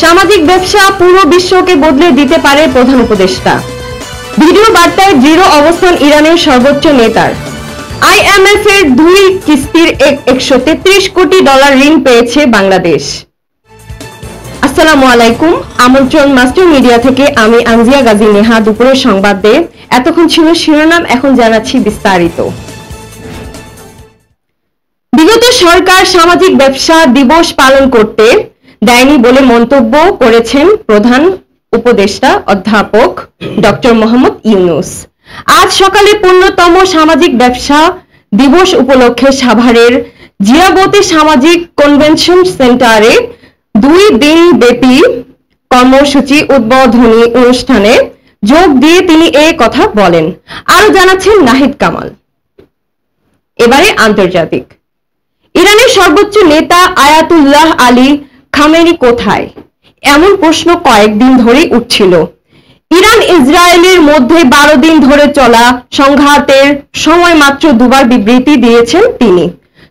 সামাজিক ব্যবসা পুরো বিশ্বকে বদলে দিতে পারে প্রধান উপদেষ্টা। ভিডিও বার্তায় দৃঢ় অবস্থান ইরানের সর্বোচ্চ নেতার। IMF এর 2 কিস্তির 133 কোটি ডলার ঋণ পেয়েছে বাংলাদেশ। আসসালামু আলাইকুম, আমন্ত্রণ মাস্টার মিডিয়া থেকে আমি আনজিয়া গাজী নেহা। দুপুরের সংবাদে এতক্ষণ ছিল শিরোনাম, এখন জানাচ্ছি বিস্তারিত। বিগত সরকার সামাজিক ব্যবসা দিবস পালন করতে দেয়নি বলে মন্তব্য করেছেন প্রধান উপদেষ্টা অধ্যাপক ডক্টর মোহাম্মদ ইউনূস। আজ সকালে 15তম সামাজিক ব্যবসা দিবস উপলক্ষে সাভারের জিয়াবতী সামাজিক কনভেনশন সেন্টারে 2 দিন ব্যাপী কর্মসূচি উদ্বোধনী অনুষ্ঠানে যোগ দিয়ে তিনি এই কথা বলেন। আরো জানাচ্ছেন নাহিদ কামাল। এবারে আন্তর্জাতিক। ইরানের সর্বোচ্চ নেতা আয়াতুল্লাহ আলী খামেনি কোথায়, এমন প্রশ্ন কয়েকদিন ধরে উঠছিল। ইরান ইসরায়েলের মধ্যে 12 দিন ধরে চলা সংঘাতের সময় মাত্র 2 বার বিবৃতি দিয়েছেন তিনি,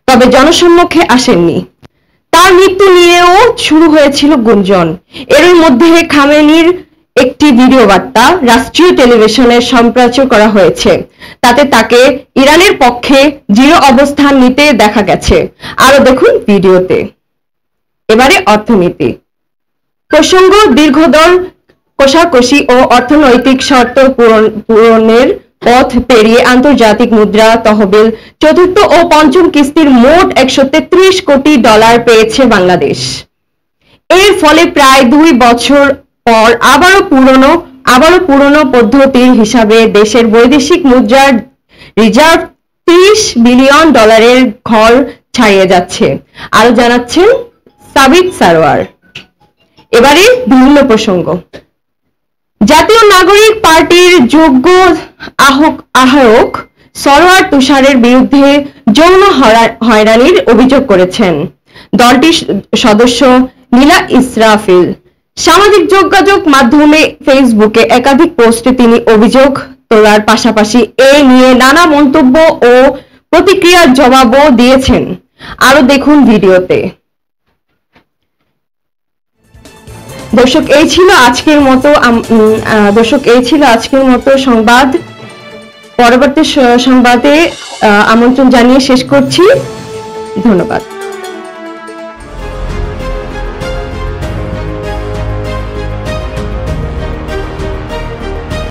তবে জনসম্মুখে আসেননি। তার মৃত্যু নিয়েও শুরু হয়েছিল গুঞ্জন। এর মধ্যে খামেনির একটি ভিডিও বার্তা রাষ্ট্রীয় টেলিভিশনে সম্প্রচার করা হয়েছে। তাতে তাকে ইরানের পক্ষে দৃঢ় অবস্থান নিতে দেখা গেছে। আরো দেখুন ভিডিওতে। এবারে অর্থনীতি প্রসঙ্গ। দীর্ঘদর কষাকষি ও অর্থনৈতিক শর্ত পূরণের পথ পেরিয়ে আন্তর্জাতিক মুদ্রা তহবিল 4র্থ ও 5ম কিস্তির মোট 133 কোটি ডলার পেয়েছে বাংলাদেশ। এর ফলে প্রায় 2 বছর পর আবারও পুরনো পদ্ধতির হিসাবে দেশের বৈদেশিক মুদ্রার রিজার্ভ 30 বিলিয়ন ডলারের ঘর ছাড়িয়ে যাচ্ছে। আরো জানাচ্ছেন সাবিত সারোয়ার। এবারে বিভিন্ন প্রসঙ্গ। জাতীয় নাগরিক পার্টির যোগ্য আহ্বায়ক সরোয়ার তুষারের বিরুদ্ধে যৌন হয়রানির অভিযোগ করেছেন দলটির সদস্য নীলা ইসরাফিল। সামাজিক যোগাযোগ মাধ্যমে ফেসবুকে একাধিক পোস্টে তিনি অভিযোগ তোলার পাশাপাশি এ নিয়ে নানা মন্তব্য ও প্রতিক্রিয়ার জবাবও দিয়েছেন। আরো দেখুন ভিডিওতে। দর্শক এই ছিল আজকের মতো সংবাদ। পরবর্তী সংবাদে আমন্ত্রণ জানিয়ে শেষ করছি। ধন্যবাদ।